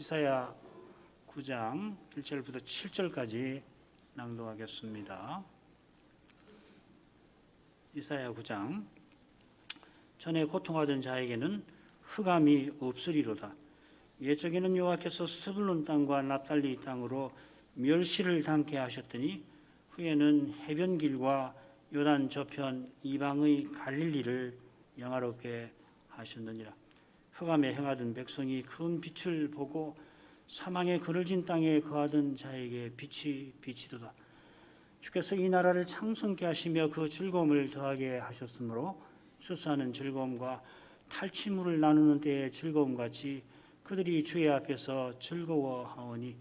이사야 9장 1절부터 7절까지 낭독하겠습니다. 이사야 9장. 전에 고통하던 자에게는 흑암이 없으리로다. 옛적에는 여호와께서 스불론 땅과 납달리 땅으로 멸시를 당케 하셨더니 후에는 해변길과 요단 저편 이방의 갈릴리를 영화롭게 하셨느니라. 흑암에 행하던 백성이 큰 빛을 보고 사망의 그늘진 땅에 거하던 자에게 빛이 비치도다. 주께서 이 나라를 창성케 하시며 그 즐거움을 더하게 하셨으므로 추수하는 즐거움과 탈취물을 나누는 때의 즐거움같이 그들이 주의 앞에서 즐거워하오니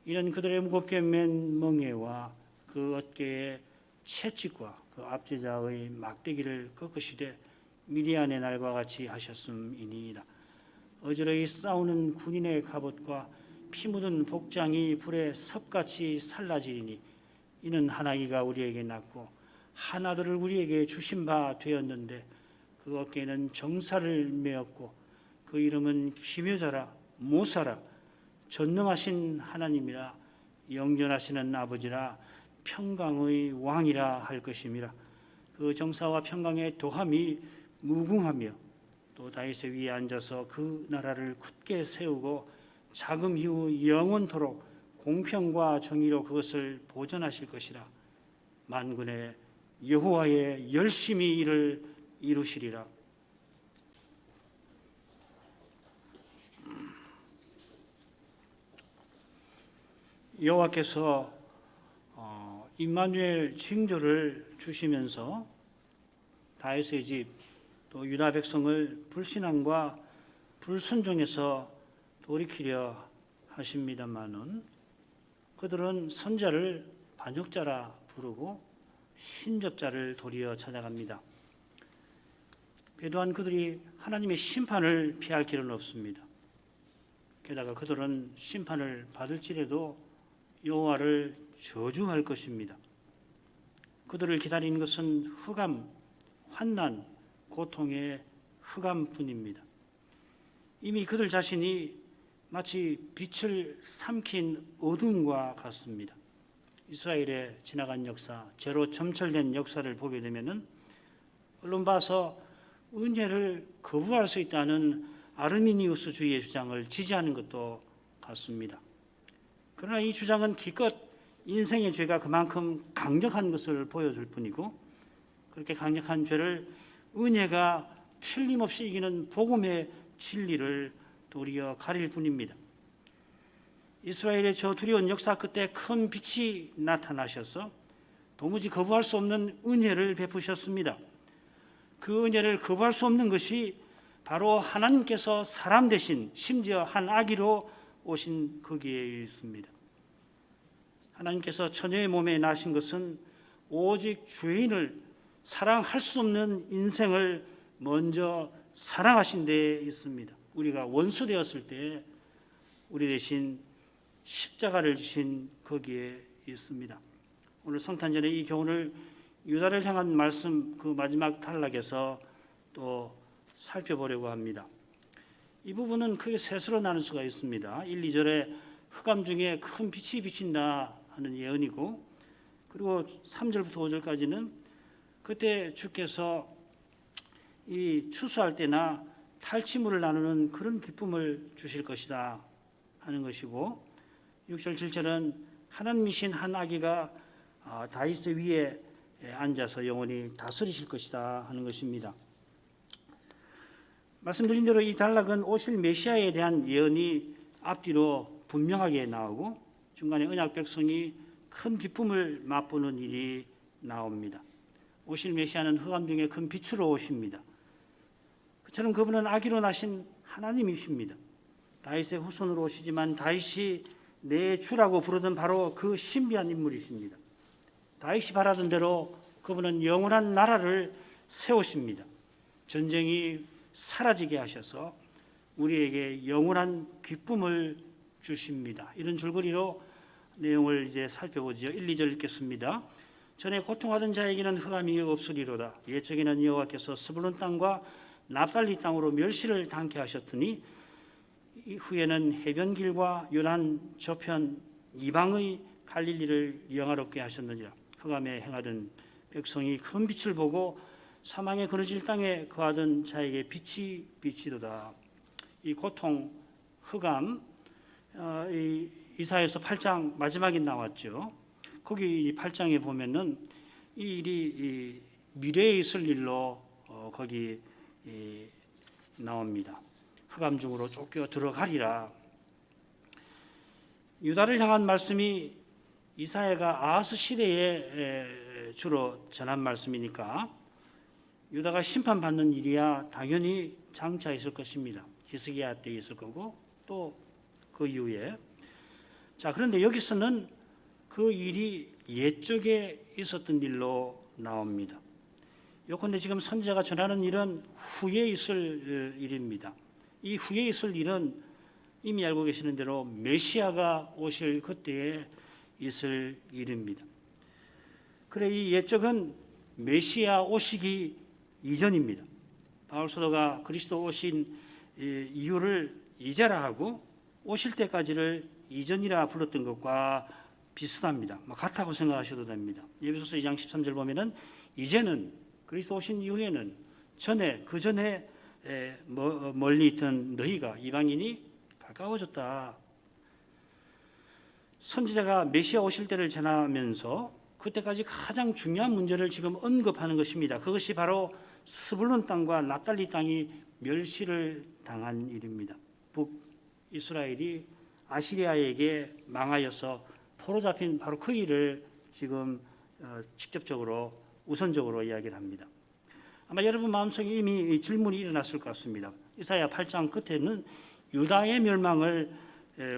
이는 그들의 무겁게 맨 멍에와 그 어깨의 채찍과 그 압제자의 막대기를 꺾으시되 미디안의 날과 같이 하셨음이니이다. 어지러이 싸우는 군인의 갑옷과 피 묻은 복장이 불에 섭같이 살라지리니 이는 한 아기가 우리에게 낳고 한 아들을 우리에게 주신 바 되었는데 그 어깨에는 정사를 메었고 그 이름은 기묘자라 모사라 전능하신 하나님이라 영존하시는 아버지라 평강의 왕이라 할 것임이라. 그 정사와 평강의 도함이 무궁하며 또 다윗의 위에 앉아서 그 나라를 굳게 세우고 자금 이후 영원토록 공평과 정의로 그것을 보존하실 것이라. 만군의 여호와의 열심히 이를 이루시리라. 여호와께서 임마누엘 징조를 주시면서 다윗의 집 또 유다 백성을 불신앙과 불순종에서 돌이키려 하십니다마는 그들은 선자를 반역자라 부르고 신접자를 도리어 찾아갑니다. 그동안 그들이 하나님의 심판을 피할 길은 없습니다. 게다가 그들은 심판을 받을지라도 여호와를 저주할 것입니다. 그들을 기다리는 것은 흑암, 환난, 고통의 흑암뿐입니다. 이미 그들 자신이 마치 빛을 삼킨 어둠과 같습니다. 이스라엘의 지나간 역사, 죄로 점철된 역사를 보게 되면은 얼른 봐서 은혜를 거부할 수 있다는 아르미니우스주의의 주장을 지지하는 것도 같습니다. 그러나 이 주장은 기껏 인생의 죄가 그만큼 강력한 것을 보여줄 뿐이고 그렇게 강력한 죄를 은혜가 틀림없이 이기는 복음의 진리를 도리어 가릴 뿐입니다. 이스라엘의 저 두려운 역사 끝에 큰 빛이 나타나셔서 도무지 거부할 수 없는 은혜를 베푸셨습니다. 그 은혜를 거부할 수 없는 것이 바로 하나님께서 사람 대신 심지어 한 아기로 오신 거기에 있습니다. 하나님께서 처녀의 몸에 나신 것은 오직 죄인을 사랑할 수 없는 인생을 먼저 사랑하신 데에 있습니다. 우리가 원수 되었을 때 우리 대신 십자가를 지신 거기에 있습니다. 오늘 성탄절에 이 교훈을 유다를 향한 말씀 그 마지막 단락에서 또 살펴보려고 합니다. 이 부분은 크게 셋으로 나눌 수가 있습니다. 1, 2절에 흑암 중에 큰 빛이 비친다 하는 예언이고, 그리고 3절부터 5절까지는 그때 주께서 이 추수할 때나 탈취물을 나누는 그런 기쁨을 주실 것이다 하는 것이고, 6절 7절은 하나님이신 한 아기가 다윗의 위에 앉아서 영원히 다스리실 것이다 하는 것입니다. 말씀드린 대로 이 단락은 오실 메시아에 대한 예언이 앞뒤로 분명하게 나오고 중간에 언약 백성이 큰 기쁨을 맛보는 일이 나옵니다. 오실 메시아는 흑암 중에 큰 빛으로 오십니다. 그처럼 그분은 아기로 나신 하나님이십니다. 다윗의 후손으로 오시지만 다윗이 내 주라고 부르던 바로 그 신비한 인물이십니다. 다윗이 바라던 대로 그분은 영원한 나라를 세우십니다. 전쟁이 사라지게 하셔서 우리에게 영원한 기쁨을 주십니다. 이런 줄거리로 내용을 이제 살펴보죠. 1, 2절 읽겠습니다. 전에 고통하던 자에게는 흑암이 없으리로다. 옛적에는 여호와께서 스불론 땅과 납달리 땅으로 멸시를 당케 하셨더니 후에는 해변길과 요단 저편 이방의 갈릴리를 영화롭게 하셨느니라. 흑암에 행하던 백성이 큰 빛을 보고 사망의 그늘질 땅에 거하던 자에게 빛이 비치도다. 이 고통, 흑암, 이사야서 8장 마지막에 나왔죠. 거기 이 8장에 보면은 이 일이 미래에 있을 일로 거기 나옵니다. 흑암 중으로 쫓겨 들어가리라. 유다를 향한 말씀이 이사야가 아하스 시대에 주로 전한 말씀이니까 유다가 심판받는 일이야 당연히 장차 있을 것입니다. 히스기야 때 있을 거고 또 그 이후에. 자, 그런데 여기서는 그 일이 옛적에 있었던 일로 나옵니다. 요컨대 지금 선지자가 전하는 일은 후에 있을 일입니다. 이 후에 있을 일은 이미 알고 계시는 대로 메시아가 오실 그때에 있을 일입니다. 그래, 이 옛적은 메시아 오시기 이전입니다. 바울 사도가 그리스도 오신 이유를 이제라 하고 오실 때까지를 이전이라 불렀던 것과 비슷합니다. 같다고 생각하셔도 됩니다. 에베소서 2장 13절 보면은 이제는 그리스도 오신 이후에는 그 전에 멀리 있던 너희가 이방인이 가까워졌다. 선지자가 메시아 오실 때를 전하면서 그때까지 가장 중요한 문제를 지금 언급하는 것입니다. 그것이 바로 스불론 땅과 납달리 땅이 멸시를 당한 일입니다. 북이스라엘이 아시리아에게 망하여서 포로 잡힌 바로 그 일을 지금 직접적으로 우선적으로 이야기를 합니다. 아마 여러분 마음속에 이미 질문이 일어났을 것 같습니다. 이사야 8장 끝에는 유다의 멸망을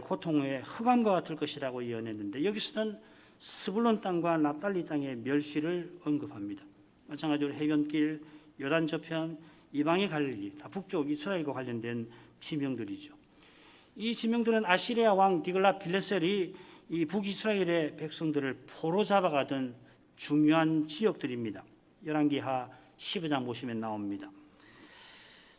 고통의 흑암과 같을 것이라고 예언했는데 여기서는 스불론 땅과 납달리 땅의 멸시를 언급합니다. 마찬가지로 해변길, 요단 저편, 이방의 갈릴리, 다 북쪽 이스라엘과 관련된 지명들이죠. 이 지명들은 아시리아 왕 디글라 빌레셀이 이 북이스라엘의 백성들을 포로 잡아가던 중요한 지역들입니다. 열왕기하 15장 보시면 나옵니다.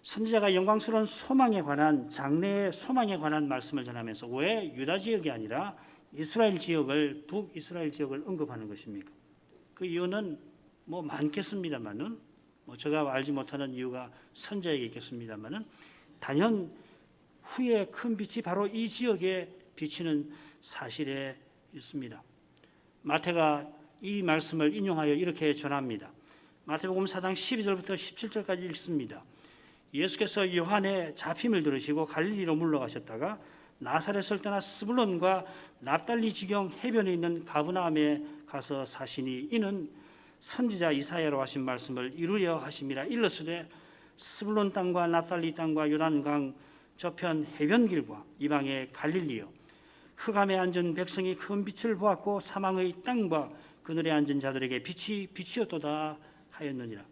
선지자가 영광스러운 소망에 관한 장래의 소망에 관한 말씀을 전하면서 왜 유다 지역이 아니라 이스라엘 지역을 북이스라엘 지역을 언급하는 것입니까? 그 이유는 많겠습니다만은 제가 알지 못하는 이유가 선지자에게 있겠습니다만은 단연 후에 큰 빛이 바로 이 지역에 비치는 사실에 있습니다. 마태가 이 말씀을 인용하여 이렇게 전합니다. 마태복음 4장 12절부터 17절까지 읽습니다. 예수께서 요한의 잡힘을 들으시고 갈릴리로 물러가셨다가 나사렛을 떠나 스불론과 납달리 지경 해변에 있는 가브나움에 가서 사시니 이는 선지자 이사야로 하신 말씀을 이루려 하심이라. 일러스되 스불론 땅과 납달리 땅과 요단강 저편 해변길과 이방의 갈릴리요 흑암에 앉은 백성이 큰 빛을 보았고 사망의 땅과 그늘에 앉은 자들에게 빛이 비치었도다 하였느니라.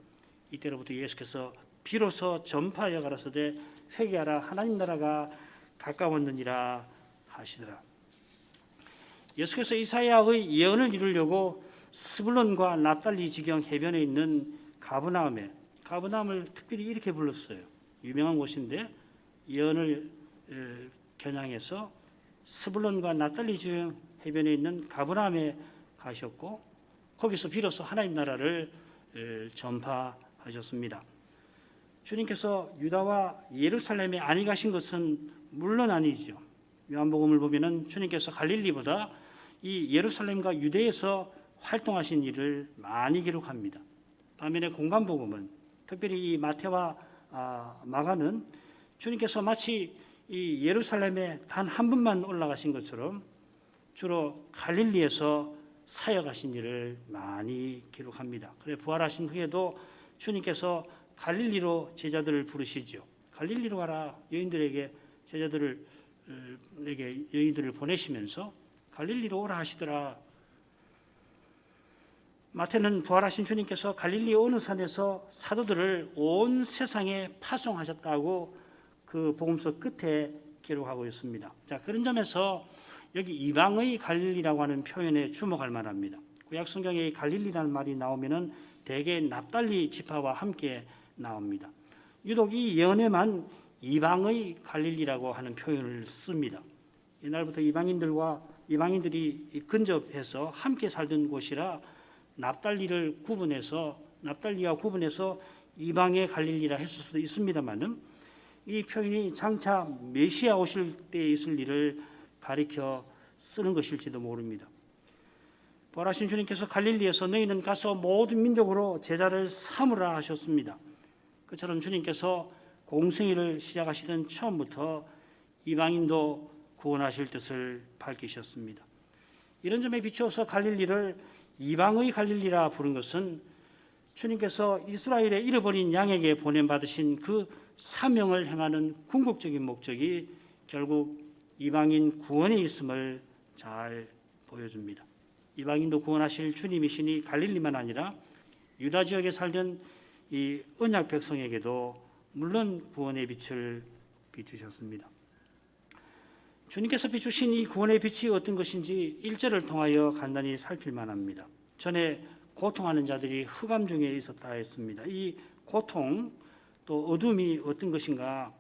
이때로부터 예수께서 비로소 전파하여 가라사대 회개하라 하나님 나라가 가까웠느니라 하시더라. 예수께서 이사야의 예언을 이루려고 스불론과 납달리 지경 해변에 있는 가브나움을 특별히 이렇게 불렀어요. 유명한 곳인데 예언을 겨냥해서 스불론과 납달리 지경 해변에 있는 가브나움에 가셨고 거기서 비로소 하나님 나라를 전파하셨습니다. 주님께서 유다와 예루살렘에 아니 가신 것은 물론 아니죠. 요한복음을 보면은 주님께서 갈릴리보다 이 예루살렘과 유대에서 활동하신 일을 많이 기록합니다. 반면에 공간복음은 특별히 이 마태와 마가는 주님께서 마치 이 예루살렘에 단 한 번만 올라가신 것처럼 주로 갈릴리에서 사역하신 일을 많이 기록합니다. 그래 부활하신 후에도 주님께서 갈릴리로 제자들을 부르시죠. 갈릴리로 가라. 여인들을 보내시면서 갈릴리로 오라 하시더라. 마태는 부활하신 주님께서 갈릴리 어느 산에서 사도들을 온 세상에 파송하셨다고 그 복음서 끝에 기록하고 있습니다. 자, 그런 점에서 여기 이방의 갈릴리라고 하는 표현에 주목할 만합니다. 구약 성경에 갈릴리라는 말이 나오면은 대개 납달리 지파와 함께 나옵니다. 유독 이 예언에만 이방의 갈릴리라고 하는 표현을 씁니다. 옛날부터 이방인들이 근접해서 함께 살던 곳이라 납달리와 구분해서 이방의 갈릴리라 했을 수도 있습니다만은 이 표현이 장차 메시아 오실 때에 있을 일을 가리켜 쓰는 것일지도 모릅니다. 부활하신 주님께서 갈릴리에서 너희는 가서 모든 민족으로 제자를 삼으라 하셨습니다. 그처럼 주님께서 공생애를 시작하시던 처음부터 이방인도 구원하실 뜻을 밝히셨습니다. 이런 점에 비추어서 갈릴리를 이방의 갈릴리라 부른 것은 주님께서 이스라엘의 잃어버린 양에게 보냄받으신 그 사명을 행하는 궁극적인 목적이 결국 이방인 구원에 있음을 잘 보여줍니다. 이방인도 구원하실 주님이시니 갈릴리만 아니라 유다 지역에 살던 이 언약 백성에게도 물론 구원의 빛을 비추셨습니다. 주님께서 비추신 이 구원의 빛이 어떤 것인지 1절을 통하여 간단히 살필만 합니다. 전에 고통하는 자들이 흑암 중에 있었다 했습니다. 이 고통 또 어둠이 어떤 것인가?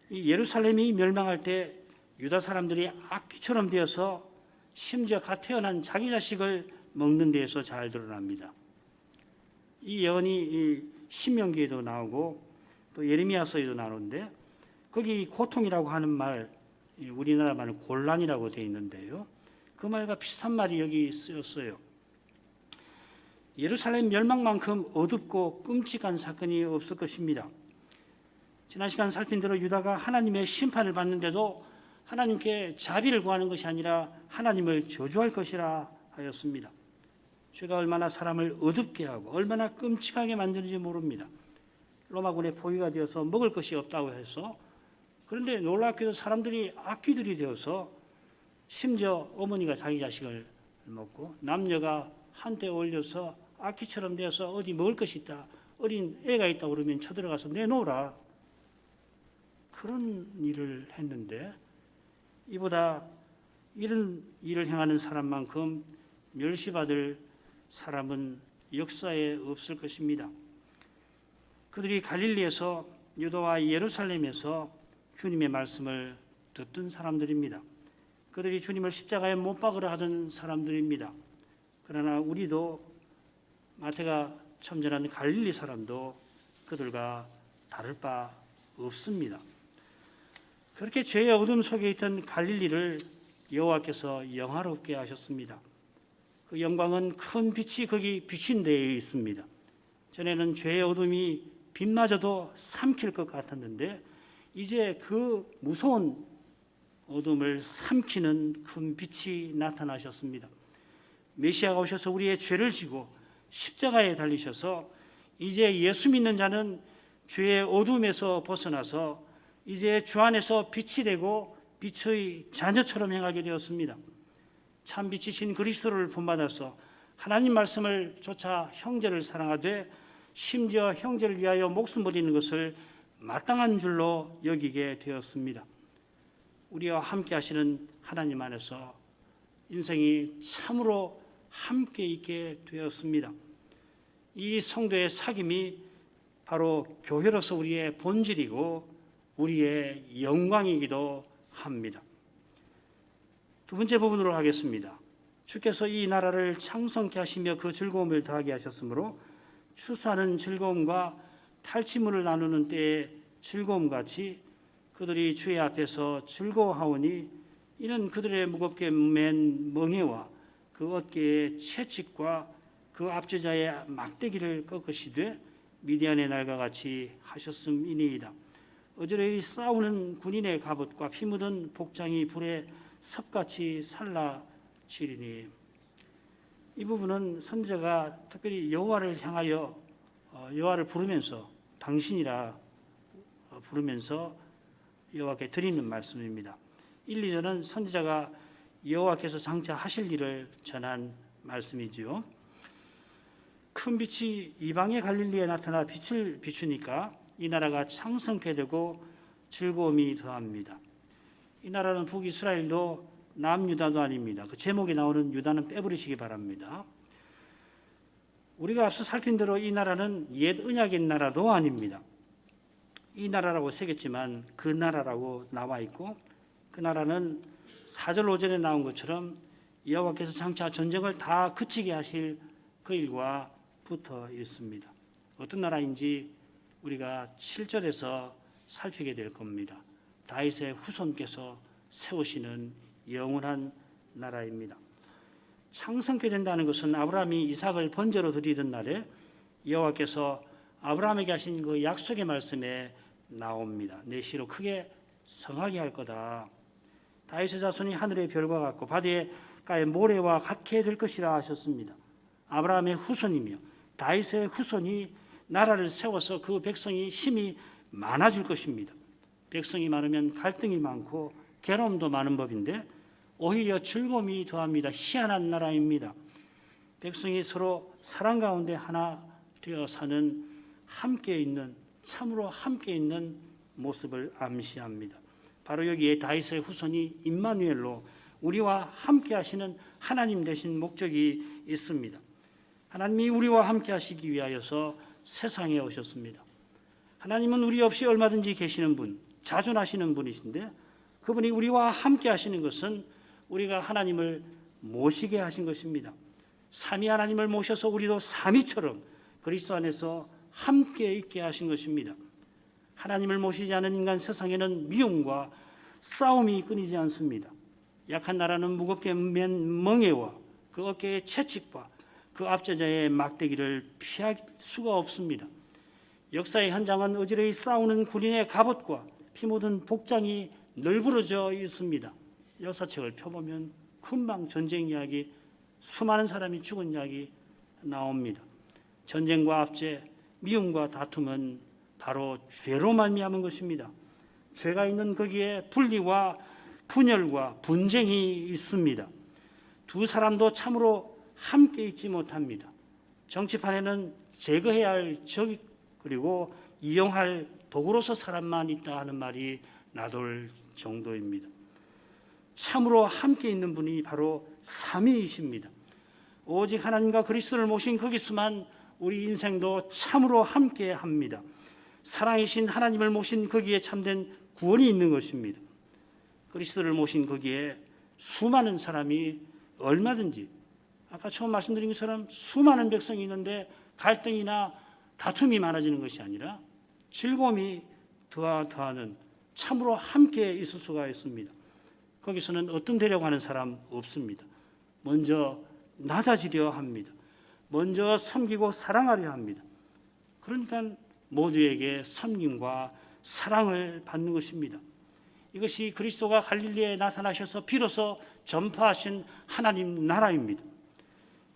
이 예루살렘이 멸망할 때 유다 사람들이 악귀처럼 되어서 심지어 갓 태어난 자기 자식을 먹는 데에서 잘 드러납니다. 이 예언이 이 신명기에도 나오고 또 예레미야서에도 나오는데 거기 고통이라고 하는 말 우리나라 말은 곤란이라고 되어 있는데요. 그 말과 비슷한 말이 여기 쓰였어요. 예루살렘 멸망만큼 어둡고 끔찍한 사건이 없을 것입니다. 지난 시간 살핀 대로 유다가 하나님의 심판을 받는데도 하나님께 자비를 구하는 것이 아니라 하나님을 저주할 것이라 하였습니다. 죄가 얼마나 사람을 어둡게 하고 얼마나 끔찍하게 만드는지 모릅니다. 로마군의 포위가 되어서 먹을 것이 없다고 해서 그런데 놀랍게도 사람들이 악귀들이 되어서 심지어 어머니가 자기 자식을 먹고 남녀가 한때 올려서 악귀처럼 되어서 어디 먹을 것이 있다 어린 애가 있다 그러면 쳐들어가서 내놓으라 그런 일을 했는데 이보다 이런 일을 행하는 사람만큼 멸시받을 사람은 역사에 없을 것입니다. 그들이 갈릴리에서 유다와 예루살렘에서 주님의 말씀을 듣던 사람들입니다. 그들이 주님을 십자가에 못 박으라 하던 사람들입니다. 그러나 우리도 마태가 첨언한 갈릴리 사람도 그들과 다를 바 없습니다. 그렇게 죄의 어둠 속에 있던 갈릴리를 여호와께서 영화롭게 하셨습니다. 그 영광은 큰 빛이 거기 비친 데에 있습니다. 전에는 죄의 어둠이 빛마저도 삼킬 것 같았는데 이제 그 무서운 어둠을 삼키는 큰 빛이 나타나셨습니다. 메시아가 오셔서 우리의 죄를 지고 십자가에 달리셔서 이제 예수 믿는 자는 죄의 어둠에서 벗어나서 이제 주 안에서 빛이 되고 빛의 자녀처럼 행하게 되었습니다. 참 빛이신 그리스도를 본받아서 하나님 말씀을 쫓아 형제를 사랑하되 심지어 형제를 위하여 목숨 버리는 것을 마땅한 줄로 여기게 되었습니다. 우리와 함께 하시는 하나님 안에서 인생이 참으로 함께 있게 되었습니다. 이 성도의 사귐이 바로 교회로서 우리의 본질이고 우리의 영광이기도 합니다. 두 번째 부분으로 하겠습니다. 주께서 이 나라를 창성케 하시며 그 즐거움을 더하게 하셨으므로 추수하는 즐거움과 탈취물을 나누는 때의 즐거움같이 그들이 주의 앞에서 즐거워하오니 이는 그들의 무겁게 맨 멍에와 그 어깨의 채찍과 그 압제자의 막대기를 꺾으시되 미디안의 날과 같이 하셨음이니이다. 어저의 싸우는 군인의 갑옷과 피 묻은 복장이 불에 섭같이 살라지리니. 이 부분은 선지자가 특별히 여호와를 향하여 여호와를 부르면서 당신이라 부르면서 여호와께 드리는 말씀입니다. 1, 2절은 선지자가 여호와께서 장차 하실 일을 전한 말씀이지요. 큰 빛이 이방의 갈릴리에 나타나 빛을 비추니까 이 나라가 창성케 되고 즐거움이 더합니다. 이 나라는 북이스라엘도 남유다도 아닙니다. 그 제목에 나오는 유다는 빼버리시기 바랍니다. 우리가 앞서 살핀 대로 이 나라는 옛 언약의 나라도 아닙니다. 이 나라라고 새겼지만 그 나라라고 나와 있고, 그 나라는 4절 5절에 나온 것처럼 여호와께서 장차 전쟁을 다 그치게 하실 그 일과 붙어 있습니다. 어떤 나라인지 우리가 7절에서 살피게 될 겁니다. 다윗의 후손께서 세우시는 영원한 나라입니다. 창성케 된다는 것은 아브라함이 이삭을 번제로 드리던 날에 여호와께서 아브라함에게 하신 그 약속의 말씀에 나옵니다. 내 시로 크게 성하게 할 거다. 다윗의 자손이 하늘의 별과 같고 바다의 모래와 같게 될 것이라 하셨습니다. 아브라함의 후손이며 다윗의 후손이 나라를 세워서 그 백성이 힘이 많아질 것입니다. 백성이 많으면 갈등이 많고 괴로움도 많은 법인데 오히려 즐거움이 더합니다. 희한한 나라입니다. 백성이 서로 사랑 가운데 하나 되어 사는 함께 있는, 참으로 함께 있는 모습을 암시합니다. 바로 여기에 다윗의 후손이 임마누엘로 우리와 함께 하시는 하나님 되신 목적이 있습니다. 하나님이 우리와 함께 하시기 위하여서 세상에 오셨습니다. 하나님은 우리 없이 얼마든지 계시는 분, 자존하시는 분이신데 그분이 우리와 함께 하시는 것은 우리가 하나님을 모시게 하신 것입니다. 삼위 하나님을 모셔서 우리도 삼위처럼 그리스도 안에서 함께 있게 하신 것입니다. 하나님을 모시지 않은 인간 세상에는 미움과 싸움이 끊이지 않습니다. 약한 나라는 무겁게 맨 멍에와 그 어깨의 채찍과 그 압제자의 막대기를 피할 수가 없습니다. 역사의 현장은 어지러이 싸우는 군인의 갑옷과 피 묻은 복장이 널브러져 있습니다. 역사책을 펴보면 금방 전쟁 이야기, 수많은 사람이 죽은 이야기 나옵니다. 전쟁과 압제, 미움과 다툼은 바로 죄로 말미암은 것입니다. 죄가 있는 거기에 분리와 분열과 분쟁이 있습니다. 두 사람도 참으로 함께 있지 못합니다. 정치판에는 제거해야 할 적 그리고 이용할 도구로서 사람만 있다 하는 말이 나돌 정도입니다. 참으로 함께 있는 분이 바로 삼위이십니다. 오직 하나님과 그리스도를 모신 거기서만 우리 인생도 참으로 함께 합니다. 사랑이신 하나님을 모신 거기에 참된 구원이 있는 것입니다. 그리스도를 모신 거기에 수많은 사람이 얼마든지 아까 처음 말씀드린 것처럼 수많은 백성이 있는데 갈등이나 다툼이 많아지는 것이 아니라 즐거움이 더하는 참으로 함께 있을 수가 있습니다. 거기서는 어떤 되려고 하는 사람 없습니다. 먼저 낮아지려 합니다. 먼저 섬기고 사랑하려 합니다. 그러니까 모두에게 섬김과 사랑을 받는 것입니다. 이것이 그리스도가 갈릴리에 나타나셔서 비로소 전파하신 하나님 나라입니다.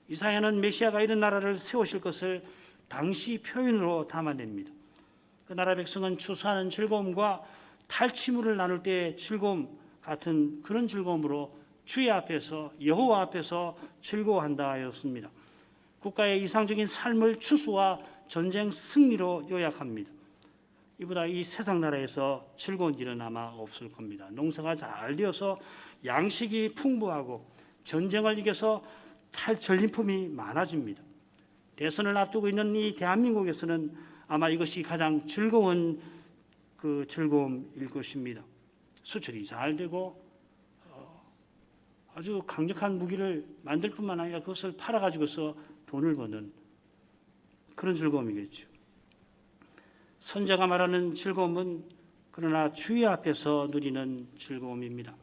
이사야는 메시아가 이런 나라를 세우실 것을 당시 표현으로 담아냅니다. 그 나라 백성은 추수하는 즐거움과 탈취물을 나눌 때의 즐거움 같은 그런 즐거움으로 주의 앞에서 여호와 앞에서 즐거워한다 하였습니다. 국가의 이상적인 삶을 추수와 전쟁 승리로 요약합니다. 이보다 이 세상 나라에서 즐거운 일은 아마 없을 겁니다. 농사가 잘 되어서 양식이 풍부하고 전쟁을 이겨서 전리품이 많아집니다. 대선을 앞두고 있는 이 대한민국에서는 아마 이것이 가장 즐거운 그 즐거움일 것입니다. 수출이 잘 되고 아주 강력한 무기를 만들 뿐만 아니라 그것을 팔아가지고서 돈을 버는 그런 즐거움이겠죠. 선자가 말하는 즐거움은 그러나 주의 앞에서 누리는 즐거움입니다.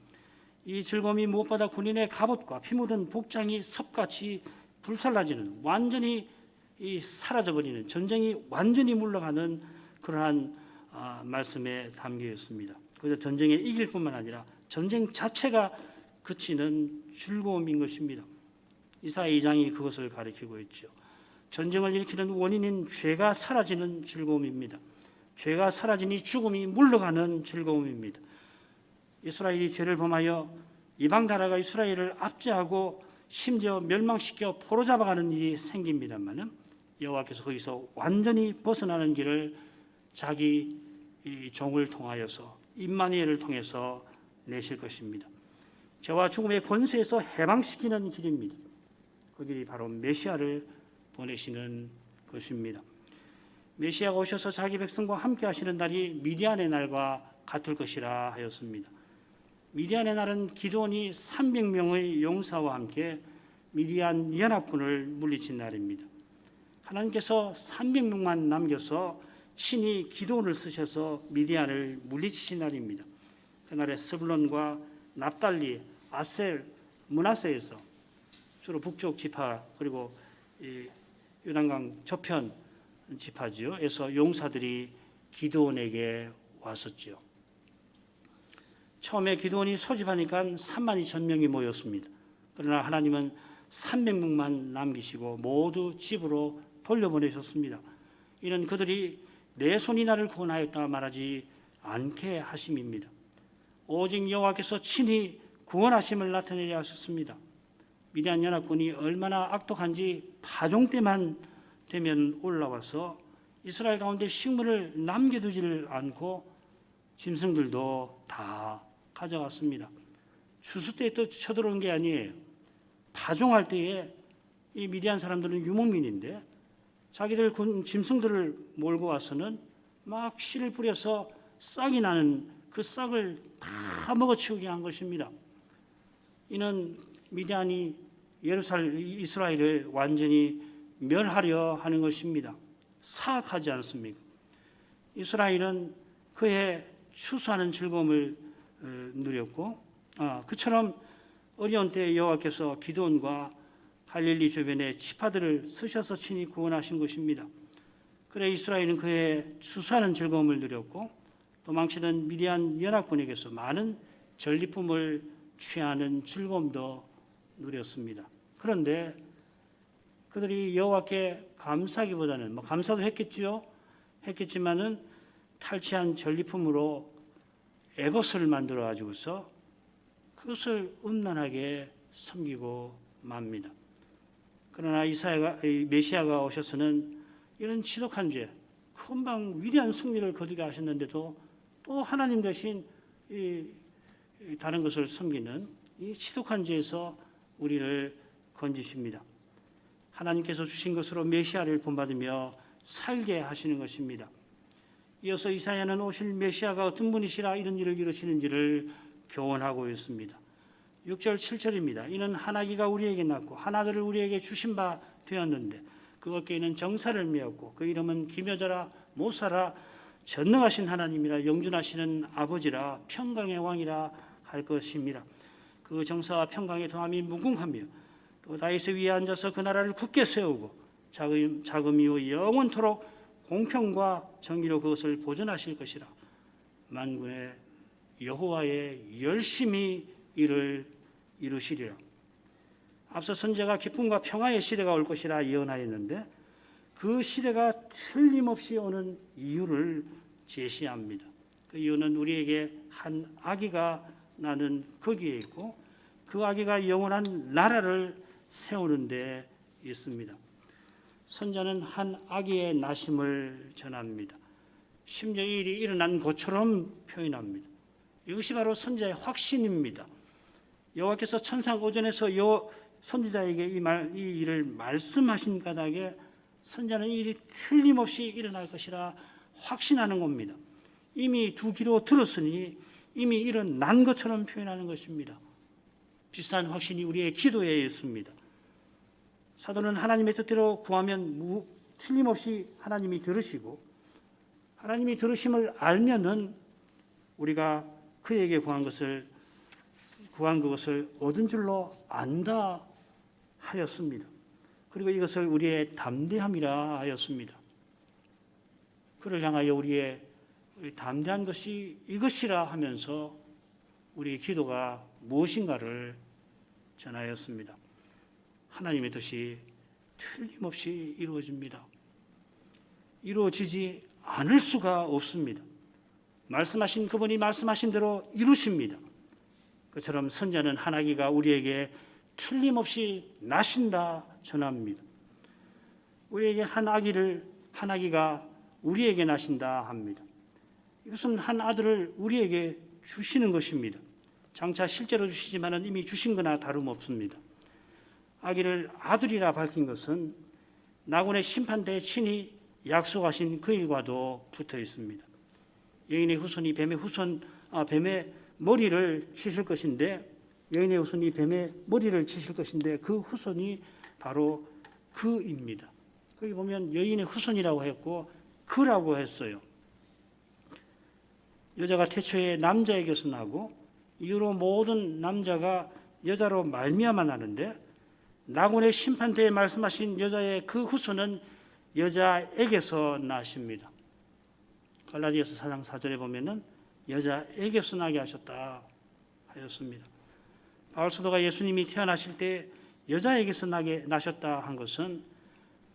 이 즐거움이 무엇보다 군인의 갑옷과 피 묻은 복장이 섭같이 불살라지는, 완전히 사라져버리는, 전쟁이 완전히 물러가는 그러한 말씀에 담겨 있습니다. 그래서 전쟁에 이길 뿐만 아니라 전쟁 자체가 그치는 즐거움인 것입니다. 이사야 2장이 그것을 가리키고 있죠. 전쟁을 일으키는 원인인 죄가 사라지는 즐거움입니다. 죄가 사라지니 죽음이 물러가는 즐거움입니다. 이스라엘이 죄를 범하여 이방 나라가 이스라엘을 압제하고 심지어 멸망시켜 포로 잡아가는 일이 생깁니다만은 여호와께서 거기서 완전히 벗어나는 길을 자기 종을 통하여서 임마누엘을 통해서 내실 것입니다. 죄와 죽음의 권세에서 해방시키는 길입니다. 그 길이 바로 메시아를 보내시는 것입니다. 메시아가 오셔서 자기 백성과 함께 하시는 날이 미디안의 날과 같을 것이라 하였습니다. 미디안의 날은 기드온이 300명의 용사와 함께 미디안 연합군을 물리친 날입니다. 하나님께서 300명만 남겨서 친히 기드온을 쓰셔서 미디안을 물리치신 날입니다. 그날에 스불론과 납달리, 아셀, 므낫세에서 주로 북쪽 지파 그리고 요단강 저편 지파지요. 에서 용사들이 기드온에게 왔었지요. 처음에 기드온이 소집하니까 32,000명이 모였습니다. 그러나 하나님은 300명만 남기시고 모두 집으로 돌려보내셨습니다. 이는 그들이 내 손이 나를 구원하였다 말하지 않게 하심입니다. 오직 여호와께서 친히 구원하심을 나타내려 하셨습니다. 미디안 연합군이 얼마나 악독한지 파종 때만 되면 올라와서 이스라엘 가운데 식물을 남겨두지를 않고 짐승들도 다 가져갔습니다. 추수 때에 또 쳐들어온 게 아니에요. 파종할 때에 이 미디안 사람들은 유목민인데 자기들 짐승들을 몰고 와서는 막 씨를 뿌려서 싹이 나는 그 싹을 다 먹어치우게 한 것입니다. 이는 미디안이 이스라엘을 완전히 멸하려 하는 것입니다. 사악하지 않습니까? 이스라엘은 그의 추수하는 즐거움을 누렸고 그처럼 어려운 때 여호와께서 기드온과 갈릴리 주변의 지파들을 쓰셔서 친히 구원하신 것입니다. 그래 이스라엘은 그의 추수하는 즐거움을 누렸고 도망치던 미디안 연합군에게서 많은 전리품을 취하는 즐거움도 누렸습니다. 그런데 그들이 여호와께 감사하기보다는 감사도 했겠지만은 탈취한 전리품으로 에봇을 만들어 가지고서 그것을 음란하게 섬기고 맙니다. 그러나 메시아가 오셔서는 이런 지독한 죄, 금방 위대한 승리를 거두게 하셨는데도 또 하나님 대신 다른 것을 섬기는 이 지독한 죄에서 우리를 건지십니다. 하나님께서 주신 것으로 메시아를 본받으며 살게 하시는 것입니다. 이어서 이사야는 오실 메시아가 어떤 분이시라 이런 일을 이루시는지를 교훈하고 있습니다. 6절 7절입니다. 이는 한 아기가 우리에게 낳고 한 아들을 우리에게 주신 바 되었는데 그 어깨에는 정사를 메었고 그 이름은 기묘자라 모사라 전능하신 하나님이라 영존하시는 아버지라 평강의 왕이라 할 것입니다. 그 정사와 평강의 더함이 무궁하며 또 다윗의 위에 앉아서 그 나라를 굳게 세우고 자금 이후 영원토록 공평과 정의로 그것을 보존하실 것이라. 만군의 여호와의 열심히 이를 이루시리라. 앞서 선지자가 기쁨과 평화의 시대가 올 것이라 예언하였는데 그 시대가 틀림없이 오는 이유를 제시합니다. 그 이유는 우리에게 한 아기가 나는 거기에 있고 그 아기가 영원한 나라를 세우는 데 있습니다. 선자는 한 아기의 나심을 전합니다. 심지어 이 일이 일어난 것처럼 표현합니다. 이것이 바로 선자의 확신입니다. 여호와께서 천상 오전에서 선지자에게 이 일을 말씀하신 까닭에 선자는 이 일이 틀림없이 일어날 것이라 확신하는 겁니다. 이미 두 귀로 들었으니 이미 일어난 것처럼 표현하는 것입니다. 비슷한 확신이 우리의 기도에 있습니다. 사도는 하나님의 뜻대로 구하면 틀림없이 하나님이 들으시고 하나님이 들으심을 알면은 우리가 그에게 구한 그것을 얻은 줄로 안다 하였습니다. 그리고 이것을 우리의 담대함이라 하였습니다. 그를 향하여 우리 담대한 것이 이것이라 하면서 우리의 기도가 무엇인가를 전하였습니다. 하나님의 뜻이 틀림없이 이루어집니다. 이루어지지 않을 수가 없습니다. 말씀하신 그분이 말씀하신 대로 이루십니다. 그처럼 선자는 한 아기가 우리에게 틀림없이 나신다 전합니다. 우리에게 한 아기가 우리에게 나신다 합니다. 이것은 한 아들을 우리에게 주시는 것입니다. 장차 실제로 주시지만은 이미 주신 거나 다름없습니다. 아기를 아들이라 밝힌 것은 나군의 심판대에 친히 약속하신 그 일과도 붙어 있습니다. 여인의 후손이 뱀의 머리를 치실 것인데, 여인의 후손이 뱀의 머리를 치실 것인데 그 후손이 바로 그입니다. 거기 보면 여인의 후손이라고 했고 그라고 했어요. 여자가 태초에 남자에게서 나고 이후로 모든 남자가 여자로 말미암아 나는데, 나군의 심판대에 말씀하신 여자의 그 후손은 여자에게서 나십니다. 갈라디아서 4장 4절에 보면은 여자에게서 나게 하셨다 하였습니다. 바울 사도가 예수님이 태어나실 때 여자에게서 나셨다 한 것은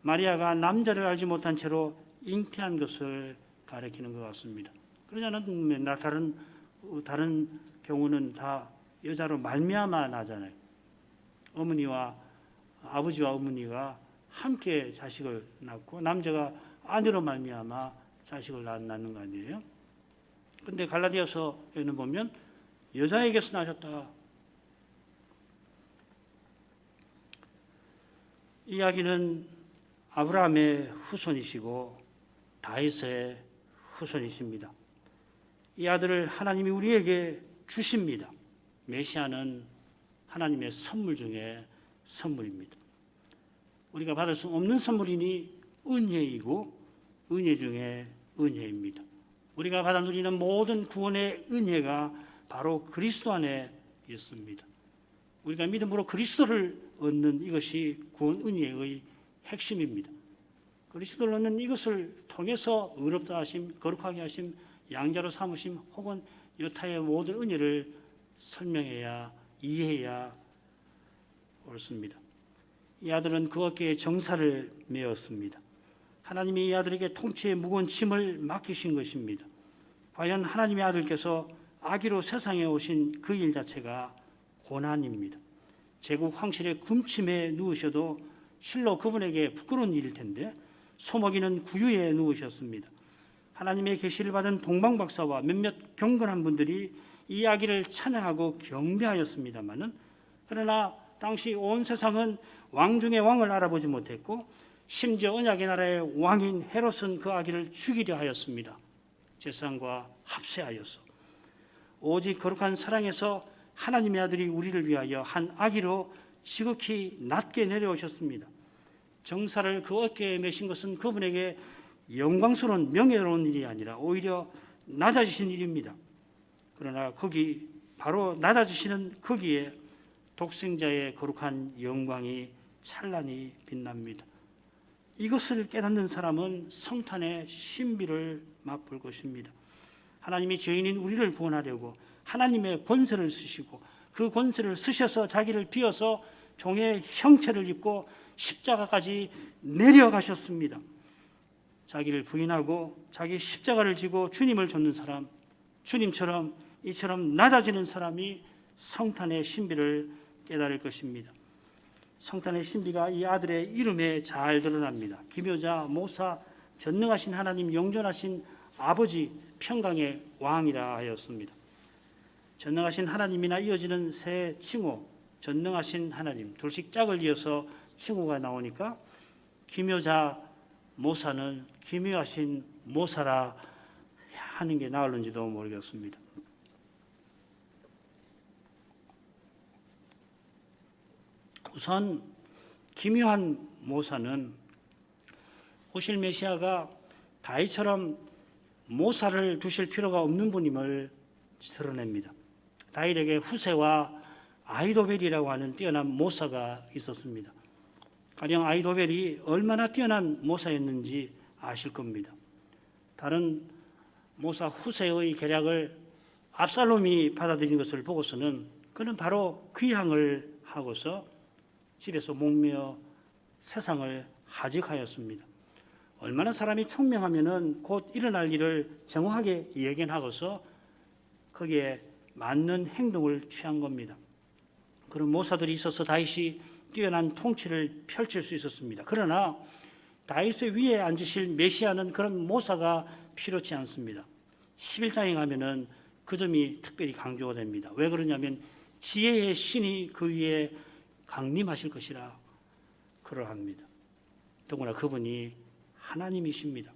마리아가 남자를 알지 못한 채로 잉태한 것을 가리키는 것 같습니다. 그러지 않으면 다른 경우는 다 여자로 말미암아 나잖아요. 아버지와 어머니가 함께 자식을 낳고 남자가 아내로 말미암아 자식을 낳는 거 아니에요? 그런데 갈라디아서에는 보면 여자에게서 나셨다. 이야기는 아브라함의 후손이시고 다윗의 후손이십니다. 이 아들을 하나님이 우리에게 주십니다. 메시아는 하나님의 선물 중에 선물입니다. 우리가 받을 수 없는 선물이니 은혜이고 은혜 중에 은혜입니다. 우리가 받아 누리는 모든 구원의 은혜가 바로 그리스도 안에 있습니다. 우리가 믿음으로 그리스도를 얻는 이것이 구원 은혜의 핵심입니다. 그리스도를 얻는 이것을 통해서 의롭다 하심, 거룩하게 하심, 양자로 삼으심 혹은 여타의 모든 은혜를 설명해야 이해해야 옳습니다. 이 아들은 그 어깨에 정사를 메었습니다. 하나님이 이 아들에게 통치의 무거운 짐을 맡기신 것입니다. 과연 하나님의 아들께서 아기로 세상에 오신 그 일 자체가 고난입니다. 제국 황실의 군침에 누우셔도 실로 그분에게 부끄러운 일일 텐데 소먹이는 구유에 누우셨습니다. 하나님의 계시를 받은 동방박사와 몇몇 경건한 분들이 이 아기를 찬양하고 경배하였습니다마는, 그러나 당시 온 세상은 왕 중에 왕을 알아보지 못했고 심지어 언약의 나라의 왕인 헤롯은 그 아기를 죽이려 하였습니다. 제사장과 합세하여서 오직 거룩한 사랑에서 하나님의 아들이 우리를 위하여 한 아기로 지극히 낮게 내려오셨습니다. 정사를 그 어깨에 메신 것은 그분에게 영광스러운 명예로운 일이 아니라 오히려 낮아지신 일입니다. 그러나 거기 바로 낮아지시는 거기에 독생자의 거룩한 영광이 찬란히 빛납니다. 이것을 깨닫는 사람은 성탄의 신비를 맛볼 것입니다. 하나님이 죄인인 우리를 구원하려고 하나님의 권세를 쓰시고 그 권세를 쓰셔서 자기를 비어서 종의 형체를 입고 십자가까지 내려가셨습니다. 자기를 부인하고 자기 십자가를 지고 주님을 좇는 사람, 주님처럼 이처럼 낮아지는 사람이 성탄의 신비를 깨달을 것입니다. 성탄의 신비가 이 아들의 이름에 잘 드러납니다. 기묘자, 모사, 전능하신 하나님, 영존하신 아버지, 평강의 왕이라 하였습니다. 전능하신 하나님이나 이어지는 새 칭호, 전능하신 하나님, 둘씩 짝을 이어서 칭호가 나오니까 기묘자, 모사는 기묘하신 모사라 하는 게 나을는지도 모르겠습니다. 우선 기묘한 모사는 오실 메시아가 다윗처럼 모사를 두실 필요가 없는 분임을 드러냅니다. 다윗에게 후세와 아히도벨이라고 하는 뛰어난 모사가 있었습니다. 가령 아히도벨이 얼마나 뛰어난 모사였는지 아실 겁니다. 다른 모사 후세의 계략을 압살롬이 받아들인 것을 보고서는 그는 바로 귀향을 하고서 집에서 목매어 세상을 하직하였습니다. 얼마나 사람이 총명하면은 곧 일어날 일을 정확하게 예견하고서 거기에 맞는 행동을 취한 겁니다. 그런 모사들이 있어서 다윗이 뛰어난 통치를 펼칠 수 있었습니다. 그러나 다윗의 위에 앉으실 메시아는 그런 모사가 필요치 않습니다. 11장에 가면은 그 점이 특별히 강조가 됩니다. 왜 그러냐면 지혜의 신이 그 위에 강림하실 것이라 그러합니다. 더구나 그분이 하나님이십니다.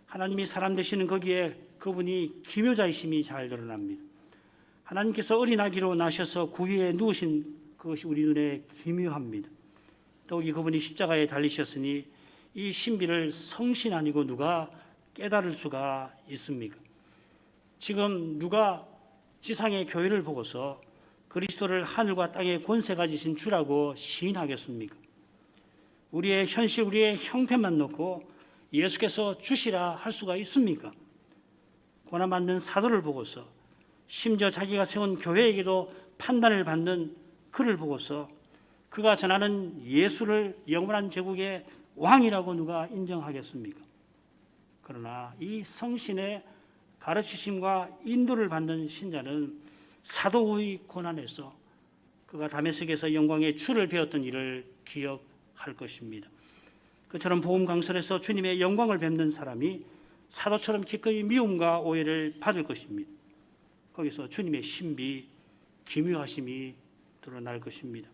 하나님이 사람 되시는 거기에 그분이 기묘자이심이 잘 드러납니다. 하나님께서 어린 아기로 나셔서 구유에 누우신 그것이 우리 눈에 기묘합니다. 더욱이 그분이 십자가에 달리셨으니 이 신비를 성신 아니고 누가 깨달을 수가 있습니까? 지금 누가 지상의 교회를 보고서 그리스도를 하늘과 땅의 권세 가지신 주라고 시인하겠습니까? 우리의 현실, 우리의 형편만 놓고 예수께서 주시라 할 수가 있습니까? 고난받는 사도를 보고서 심지어 자기가 세운 교회에게도 판단을 받는 그를 보고서 그가 전하는 예수를 영원한 제국의 왕이라고 누가 인정하겠습니까? 그러나 이 성신의 가르치심과 인도를 받는 신자는 사도의 고난에서 그가 다메섹에서 영광의 주를 배웠던 일을 기억할 것입니다. 그처럼 복음 강설에서 주님의 영광을 뵙는 사람이 사도처럼 기꺼이 미움과 오해를 받을 것입니다. 거기서 주님의 신비, 기묘하심이 드러날 것입니다.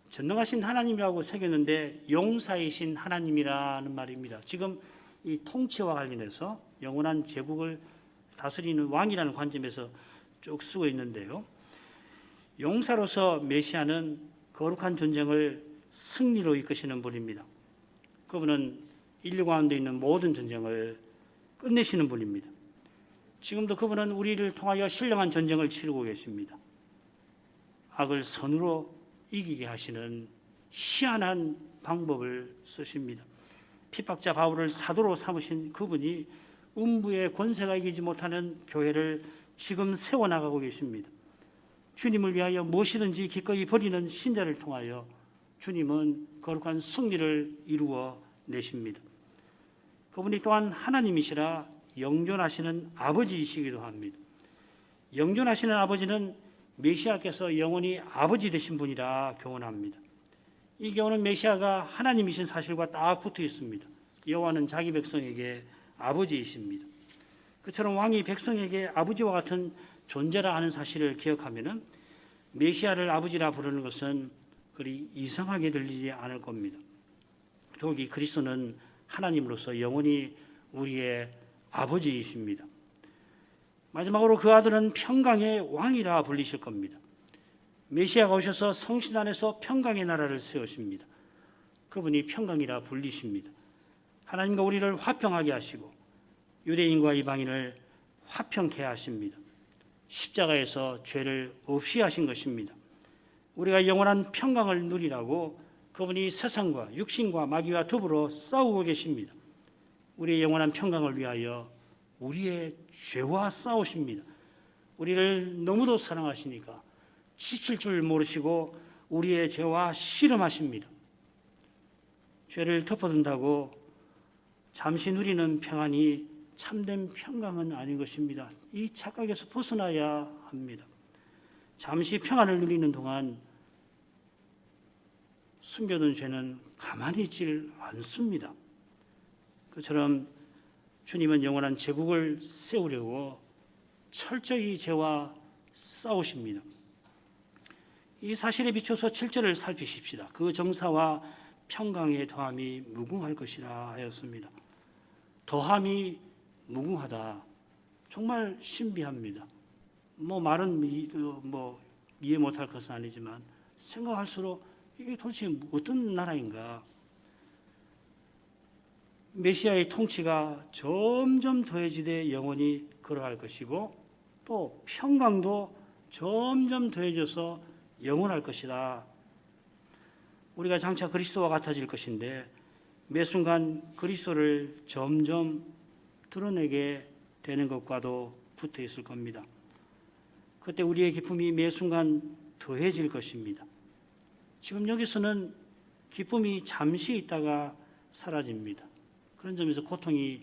전능하신 하나님이라고 새겼는데 용사이신 하나님이라는 말입니다. 지금 이 통치와 관련해서 영원한 제국을 다스리는 왕이라는 관점에서 쭉 쓰고 있는데요. 용사로서 메시아는 거룩한 전쟁을 승리로 이끄시는 분입니다. 그분은 인류 가운데 있는 모든 전쟁을 끝내시는 분입니다. 지금도 그분은 우리를 통하여 신령한 전쟁을 치르고 계십니다. 악을 선으로 이기게 하시는 희한한 방법을 쓰십니다. 핍박자 바울을 사도로 삼으신 그분이 음부의 권세가 이기지 못하는 교회를 지금 세워나가고 계십니다. 주님을 위하여 무엇이든지 기꺼이 버리는 신자를 통하여 주님은 거룩한 승리를 이루어 내십니다. 그분이 또한 하나님이시라 영존하시는 아버지이시기도 합니다. 영존하시는 아버지는 메시아께서 영원히 아버지 되신 분이라 교훈합니다. 이 교훈은 메시아가 하나님이신 사실과 딱 붙어 있습니다. 여호와는 자기 백성에게 아버지이십니다. 그처럼 왕이 백성에게 아버지와 같은 존재라 하는 사실을 기억하면은 메시아를 아버지라 부르는 것은 그리 이상하게 들리지 않을 겁니다. 더욱이 그리스도는 하나님으로서 영원히 우리의 아버지이십니다. 마지막으로 그 아들은 평강의 왕이라 불리실 겁니다. 메시아가 오셔서 성신 안에서 평강의 나라를 세우십니다. 그분이 평강이라 불리십니다. 하나님과 우리를 화평하게 하시고 유대인과 이방인을 화평케 하십니다. 십자가에서 죄를 없이 하신 것입니다. 우리가 영원한 평강을 누리라고 그분이 세상과 육신과 마귀와 더불어 싸우고 계십니다. 우리의 영원한 평강을 위하여 우리의 죄와 싸우십니다. 우리를 너무도 사랑하시니까 지칠 줄 모르시고 우리의 죄와 씨름하십니다. 죄를 덮어둔다고 잠시 누리는 평안이 참된 평강은 아닌 것입니다. 이 착각에서 벗어나야 합니다. 잠시 평안을 누리는 동안 숨겨둔 죄는 가만히 있질 않습니다. 그처럼 주님은 영원한 제국을 세우려고 철저히 죄와 싸우십니다. 이 사실에 비춰서 7절을 살피십시다. 그 정사와 평강의 더함이 무궁할 것이라 하였습니다. 더함이 무궁하다. 정말 신비합니다. 말은 이해 못할 것은 아니지만 생각할수록 이게 도대체 어떤 나라인가. 메시아의 통치가 점점 더해지되 영원히 걸어갈 것이고 또 평강도 점점 더해져서 영원할 것이다. 우리가 장차 그리스도와 같아질 것인데 매 순간 그리스도를 점점 드러내게 되는 것과도 붙어 있을 겁니다. 그때 우리의 기쁨이 매 순간 더해질 것입니다. 지금 여기서는 기쁨이 잠시 있다가 사라집니다. 그런 점에서 고통이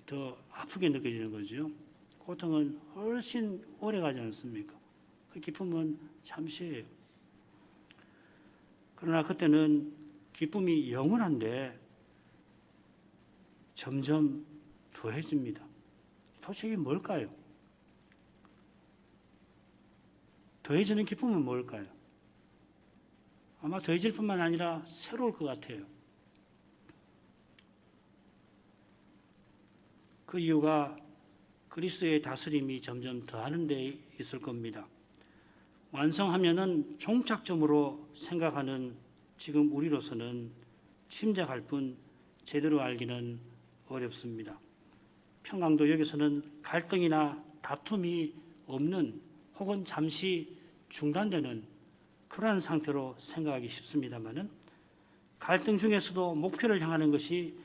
더 아프게 느껴지는 거죠. 고통은 훨씬 오래 가지 않습니까? 그 기쁨은 잠시예요. 그러나 그때는 기쁨이 영원한데 점점 더해집니다. 도대체 이게 뭘까요? 더해지는 기쁨은 뭘까요? 아마 더해질 뿐만 아니라 새로울 것 같아요. 그 이유가 그리스도의 다스림이 점점 더하는 데 있을 겁니다. 완성하면은 종착점으로 생각하는 지금 우리로서는 짐작할 뿐 제대로 알기는 어렵습니다. 평강도 여기서는 갈등이나 다툼이 없는 혹은 잠시 중단되는 그러한 상태로 생각하기 쉽습니다만은 갈등 중에서도 목표를 향하는 것이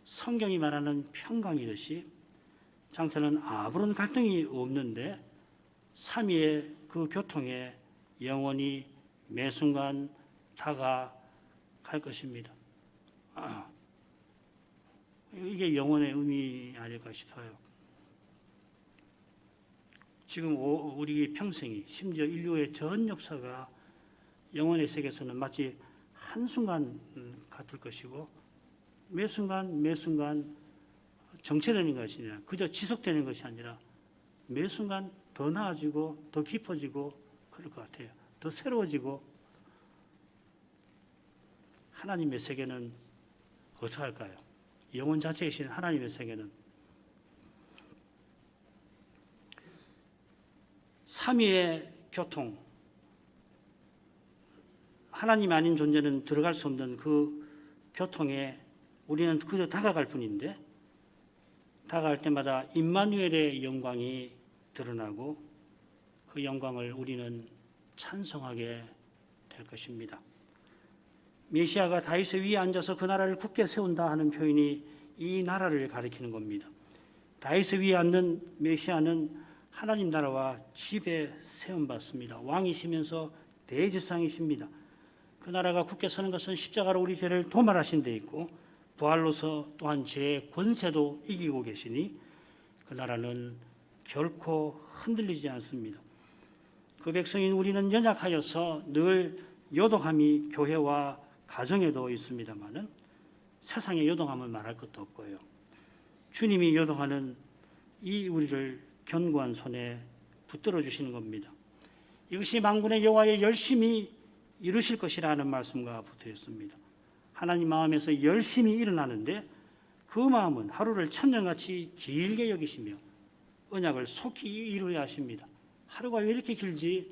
성경이 말하는 평강이듯이 장차는 아무런 갈등이 없는데 삼위의 그 교통에 영원히 매 순간 다가갈 것입니다. 이게 영혼의 의미 아닐까 싶어요. 지금 우리 평생이 심지어 인류의 전 역사가 영혼의 세계에서는 마치 한순간 같을 것이고 매 순간 정체되는 것이 아니라 그저 지속되는 것이 아니라 매 순간 더 나아지고 더 깊어지고 그럴 것 같아요. 더 새로워지고 하나님의 세계는 어떠할까요? 영혼 자체이신 하나님의 세계는 삼위의 교통, 하나님 아닌 존재는 들어갈 수 없는 그 교통에 우리는 그저 다가갈 뿐인데 다가갈 때마다 임마누엘의 영광이 드러나고 그 영광을 우리는 찬송하게 될 것입니다. 메시아가 다윗의 위에 앉아서 그 나라를 굳게 세운다 하는 표현이 이 나라를 가리키는 겁니다. 다윗의 위에 앉는 메시아는 하나님 나라와 집에 세움받습니다. 왕이시면서 대제사장이십니다. 그 나라가 굳게 서는 것은 십자가로 우리 죄를 도말하신 데 있고 부활로서 또한 죄의 권세도 이기고 계시니 그 나라는 결코 흔들리지 않습니다. 그 백성인 우리는 연약하여서 늘 요동함이 교회와 가정에도 있습니다마는 세상의 요동함은 말할 것도 없고요. 주님이 요동하는 이 우리를 견고한 손에 붙들어 주시는 겁니다. 이것이 만군의 여호와의 열심히 이루실 것이라는 말씀과 붙어 있습니다. 하나님 마음에서 열심히 일어나는데 그 마음은 하루를 천년같이 길게 여기시며 언약을 속히 이루어야 하십니다. 하루가 왜 이렇게 길지?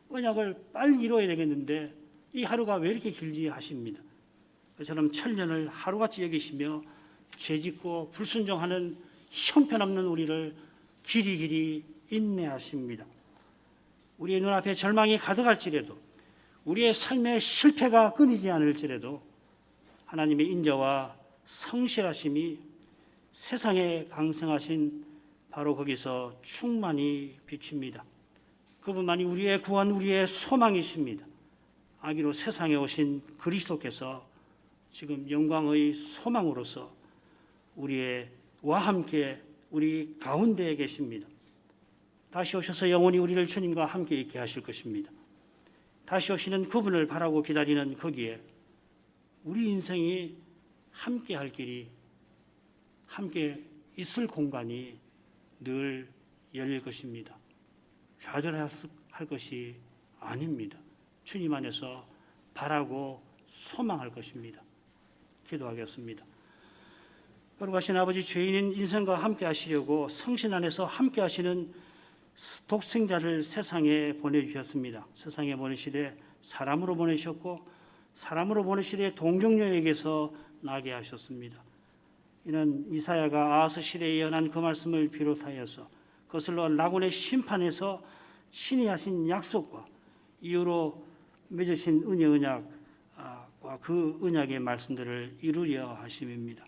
언약을 빨리 이루어야 되겠는데 이 하루가 왜 이렇게 길지 하십니다. 그처럼 천년을 하루같이 여기시며 죄짓고 불순종하는 형편없는 우리를 길이길이 인내하십니다. 우리의 눈앞에 절망이 가득할지라도 우리의 삶의 실패가 끊이지 않을지라도 하나님의 인자와 성실하심이 세상에 강성하신 바로 거기서 충만히 비칩니다. 그분만이 우리의 구원, 우리의 소망이십니다. 아기로 세상에 오신 그리스도께서 지금 영광의 소망으로서 우리와 함께 우리 가운데에 계십니다. 다시 오셔서 영원히 우리를 주님과 함께 있게 하실 것입니다. 다시 오시는 그분을 바라고 기다리는 거기에 우리 인생이 함께 할 길이, 함께 있을 공간이 늘 열릴 것입니다. 좌절할 것이 아닙니다. 주님 안에서 바라고 소망할 것입니다. 기도하겠습니다. 거룩하신 아버지, 죄인인 인생과 함께 하시려고 성신 안에서 함께 하시는 독생자를 세상에 보내주셨습니다. 세상에 보내시되 사람으로 보내셨고 사람으로 보내시되 동정녀에게서 나게 하셨습니다. 이는 이사야가 아하스 시대에 예언한 그 말씀을 비롯하여서 거슬러 나군의 심판에서 신이 하신 약속과 이후로 맺으신 은혜 언약과 그 언약의 말씀들을 이루려 하심입니다.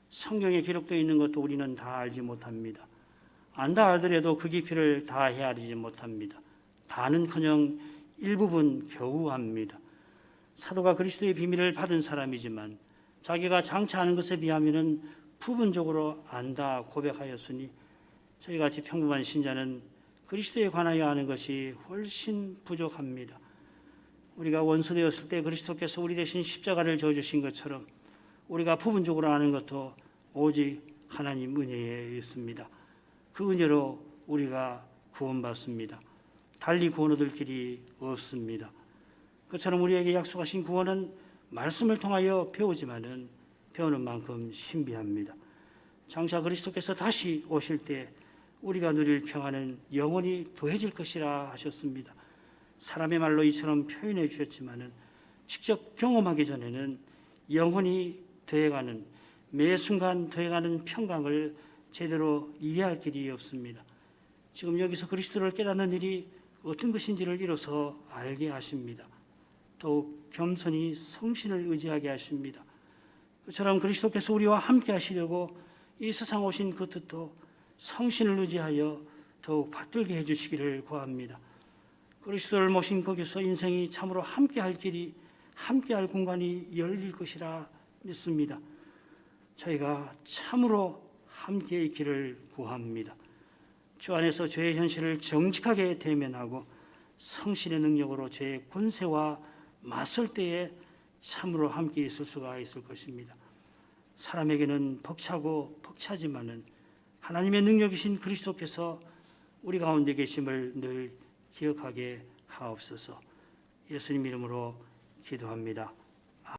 성경에 기록되어 있는 것도 우리는 다 알지 못합니다. 안다 하더라도 그 깊이를 다 헤아리지 못합니다. 다는커녕 일부분 겨우 합니다. 사도가 그리스도의 비밀을 받은 사람이지만 자기가 장차 아는 것에 비하면 부분적으로 안다 고백하였으니 저희같이 평범한 신자는 그리스도에 관하여 아는 것이 훨씬 부족합니다. 우리가 원수되었을 때 그리스도께서 우리 대신 십자가를 져주신 것처럼 우리가 부분적으로 아는 것도 오직 하나님 은혜에 있습니다. 그 은혜로 우리가 구원받습니다. 달리 구원 얻을 길이 없습니다. 그처럼 우리에게 약속하신 구원은 말씀을 통하여 배우지만은 배우는 만큼 신비합니다. 장차 그리스도께서 다시 오실 때 우리가 누릴 평안은 영원히 더해질 것이라 하셨습니다. 사람의 말로 이처럼 표현해 주셨지만은 직접 경험하기 전에는 영원히 더해가는, 매 순간 더해가는 평강을 제대로 이해할 길이 없습니다. 지금 여기서 그리스도를 깨닫는 일이 어떤 것인지를 이로써 알게 하십니다. 더욱 겸손히 성신을 의지하게 하십니다. 그처럼 그리스도께서 우리와 함께 하시려고 이 세상 오신 그 뜻도 성신을 의지하여 더욱 받들게 해주시기를 구합니다. 그리스도를 모신 거기서 인생이 참으로 함께할 길이, 함께할 공간이 열릴 것이라 믿습니다. 저희가 참으로 함께 있기를 구합니다. 주 안에서 죄의 현실을 정직하게 대면하고 성신의 능력으로 죄의 권세와 맞설 때에 참으로 함께 있을 수가 있을 것입니다. 사람에게는 벅차고 벅차지만은 하나님의 능력이신 그리스도께서 우리 가운데 계심을 늘 기억하게 하옵소서. 예수님 이름으로 기도합니다.